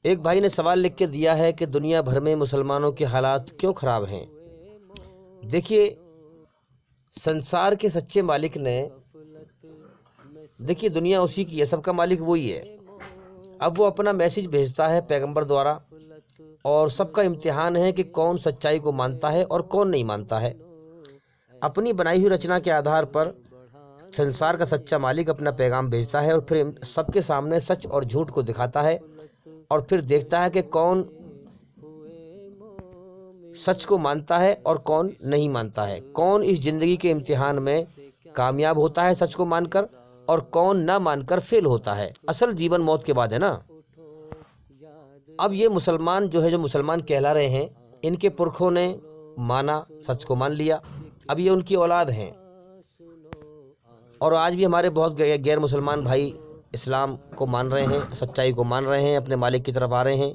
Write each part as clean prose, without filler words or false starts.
ایک بھائی نے سوال لکھ کے دیا ہے کہ دنیا بھر میں مسلمانوں کے حالات کیوں خراب ہیں؟ دیکھیے، سنسار کے سچے مالک نے، دیکھیے دنیا اسی کی ہے، سب کا مالک وہی ہے۔ اب وہ اپنا میسج بھیجتا ہے پیغمبر دوارا، اور سب کا امتحان ہے کہ کون سچائی کو مانتا ہے اور کون نہیں مانتا ہے۔ اپنی بنائی ہوئی رچنا کے آدھار پر سنسار کا سچا مالک اپنا پیغام بھیجتا ہے اور پھر سب کے سامنے سچ اور جھوٹ کو دکھاتا ہے، اور پھر دیکھتا ہے کہ کون سچ کو مانتا ہے اور کون نہیں مانتا ہے، کون اس زندگی کے امتحان میں کامیاب ہوتا ہے سچ کو مان کر، اور کون نہ مان کر فیل ہوتا ہے۔ اصل جیون موت کے بعد ہے نا۔ اب یہ مسلمان جو مسلمان کہلا رہے ہیں، ان کے پرکھوں نے مانا، سچ کو مان لیا، اب یہ ان کی اولاد ہیں، اور آج بھی ہمارے بہت غیر مسلمان بھائی اسلام کو مان رہے ہیں، سچائی کو مان رہے ہیں، اپنے مالک کی طرف آ رہے ہیں۔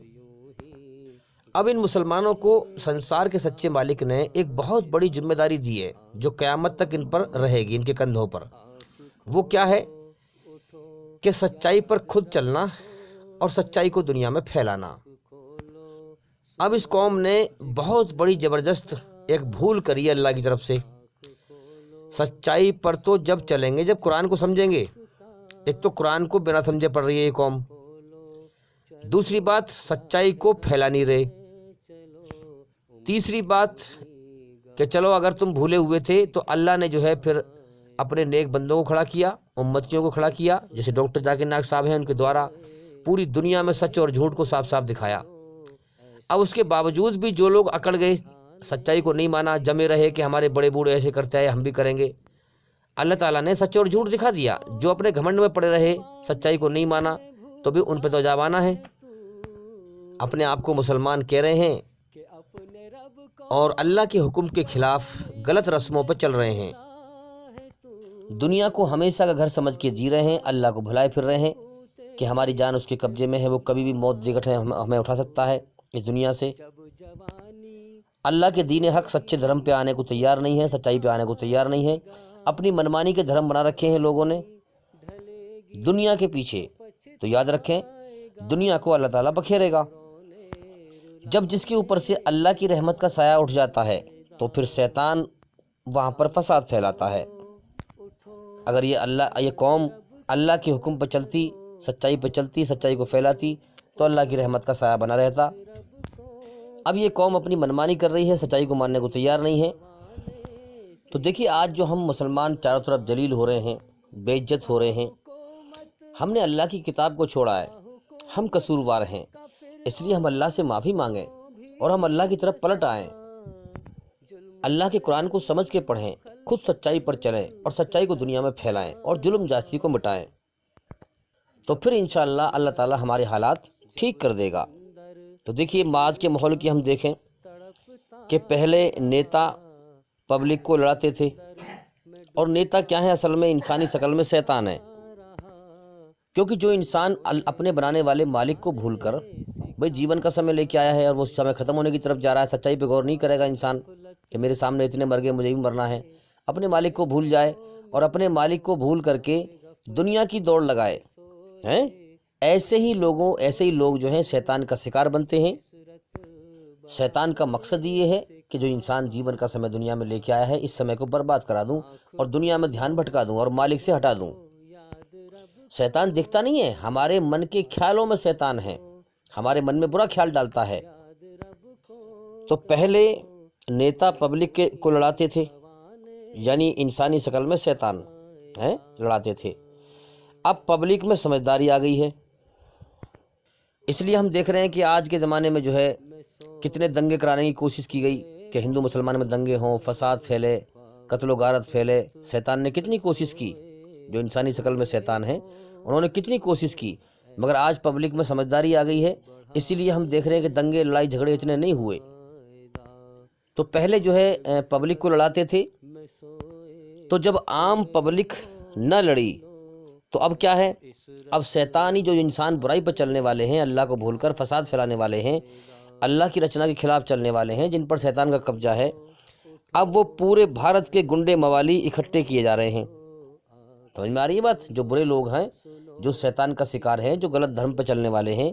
اب ان مسلمانوں کو سنسار کے سچے مالک نے ایک بہت بڑی ذمہ داری دی ہے، جو قیامت تک ان پر رہے گی، ان کے کندھوں پر۔ وہ کیا ہے کہ سچائی پر خود چلنا اور سچائی کو دنیا میں پھیلانا۔ اب اس قوم نے بہت بڑی زبردست ایک بھول کری ہے اللہ کی طرف سے۔ سچائی پر تو جب چلیں گے جب قرآن کو سمجھیں گے۔ ایک تو قرآن کو بنا سمجھے پڑھ رہی ہے یہ قوم، دوسری بات سچائی کو پھیلا نہیں رہے، تیسری بات کہ چلو اگر تم بھولے ہوئے تھے تو اللہ نے پھر اپنے نیک بندوں کو کھڑا کیا، امتیوں کو کھڑا کیا، جیسے ڈاکٹر ذاکر نائک صاحب ہیں، ان کے دوارا پوری دنیا میں سچ اور جھوٹ کو صاف صاف دکھایا۔ اب اس کے باوجود بھی جو لوگ اکڑ گئے، سچائی کو نہیں مانا، جمے رہے کہ ہمارے بڑے بوڑھے ایسے کرتے ہیں ہم بھی کریں گے، اللہ تعالیٰ نے سچ اور جھوٹ دکھا دیا۔ جو اپنے گھمنڈ میں پڑے رہے، سچائی کو نہیں مانا، تو بھی ان پہ تو عذاب آنا ہے۔ اپنے آپ کو مسلمان کہہ رہے ہیں اور اللہ کے حکم کے خلاف غلط رسموں پہ چل رہے ہیں، دنیا کو ہمیشہ کا گھر سمجھ کے جی رہے ہیں، اللہ کو بھلائے پھر رہے ہیں کہ ہماری جان اس کے قبضے میں ہے، وہ کبھی بھی موت دے کر ہمیں اٹھا سکتا ہے اس دنیا سے۔ اللہ کے دین حق سچے دھرم پہ آنے کو تیار نہیں ہے، سچائی پہ آنے کو تیار نہیں ہے، اپنی منمانی کے دھرم بنا رکھے ہیں لوگوں نے دنیا کے پیچھے۔ تو یاد رکھیں، دنیا کو اللہ تعالیٰ بکھیرے گا۔ جب جس کے اوپر سے اللہ کی رحمت کا سایہ اٹھ جاتا ہے تو پھر شیطان وہاں پر فساد پھیلاتا ہے۔ اگر یہ قوم اللہ کے حکم پہ چلتی، سچائی پہ چلتی، سچائی کو پھیلاتی، تو اللہ کی رحمت کا سایہ بنا رہتا۔ اب یہ قوم اپنی منمانی کر رہی ہے، سچائی کو ماننے کو تیار نہیں ہے۔ تو دیکھیے، آج جو ہم مسلمان چاروں طرف ذلیل ہو رہے ہیں، بے عزت ہو رہے ہیں، ہم نے اللہ کی کتاب کو چھوڑا ہے، ہم قصوروار ہیں، اس لیے ہم اللہ سے معافی مانگیں اور ہم اللہ کی طرف پلٹ آئیں، اللہ کے قرآن کو سمجھ کے پڑھیں، خود سچائی پر چلیں اور سچائی کو دنیا میں پھیلائیں اور ظلم جاتی کو مٹائیں، تو پھر انشاءاللہ اللہ تعالیٰ ہمارے حالات ٹھیک کر دے گا۔ تو دیکھیے، آج کے ماحول کی ہم دیکھیں کہ پہلے نیتا پبلک کو لڑاتے تھے، اور نیتا کیا ہے اصل میں؟ انسانی شکل میں شیطان ہے، کیونکہ جو انسان اپنے بنانے والے مالک کو بھول کر بھئی جیون کا سمے لے کے آیا ہے اور وہ سمے ختم ہونے کی طرف جا رہا ہے، سچائی پہ غور نہیں کرے گا انسان کہ میرے سامنے اتنے مر گئے، مجھے بھی مرنا ہے، اپنے مالک کو بھول جائے اور اپنے مالک کو بھول کر کے دنیا کی دوڑ لگائے ہیں، ایسے ہی لوگ جو ہیں شیطان کا شکار بنتے ہیں۔ شیطان کا مقصد یہ ہے کہ جو انسان جیون کا سمے دنیا میں لے کے آیا ہے، اس سمے کو برباد کرا دوں اور دنیا میں دھیان بھٹکا دوں اور مالک سے ہٹا دوں۔ شیطان دکھتا نہیں ہے، ہمارے من کے خیالوں میں شیطان ہے، ہمارے من میں برا خیال ڈالتا ہے۔ تو پہلے نیتا پبلک کو لڑاتے تھے، یعنی انسانی شکل میں شیطان لڑاتے تھے۔ اب پبلک میں سمجھداری آ گئی ہے، اس لیے ہم دیکھ رہے ہیں کہ آج کے زمانے میں کتنے دنگے کرانے کی کوشش کی گئی کہ ہندو مسلمان میں دنگے ہوں، فساد پھیلے، قتل و غارت پھیلے۔ شیطان نے کتنی کوشش کی، جو انسانی شکل میں شیطان ہیں انہوں نے کتنی کوشش کی، مگر آج پبلک میں سمجھداری آ گئی ہے، اسی لیے ہم دیکھ رہے ہیں کہ دنگے لڑائی جھگڑے اتنے نہیں ہوئے۔ تو پہلے پبلک کو لڑاتے تھے، تو جب عام پبلک نہ لڑی تو اب کیا ہے؟ اب شیطانی جو انسان برائی پر چلنے والے ہیں، اللہ کو بھول کر فساد پھیلانے والے ہیں، اللہ کی رچنا کے خلاف چلنے والے ہیں، جن پر شیطان کا قبضہ ہے، اب وہ پورے بھارت کے گنڈے موالی اکٹھے کیے جا رہے ہیں۔ سمجھ میں آ رہی ہے بات؟ جو برے لوگ ہیں، جو شیطان کا شکار ہیں، جو غلط دھرم پہ چلنے والے ہیں،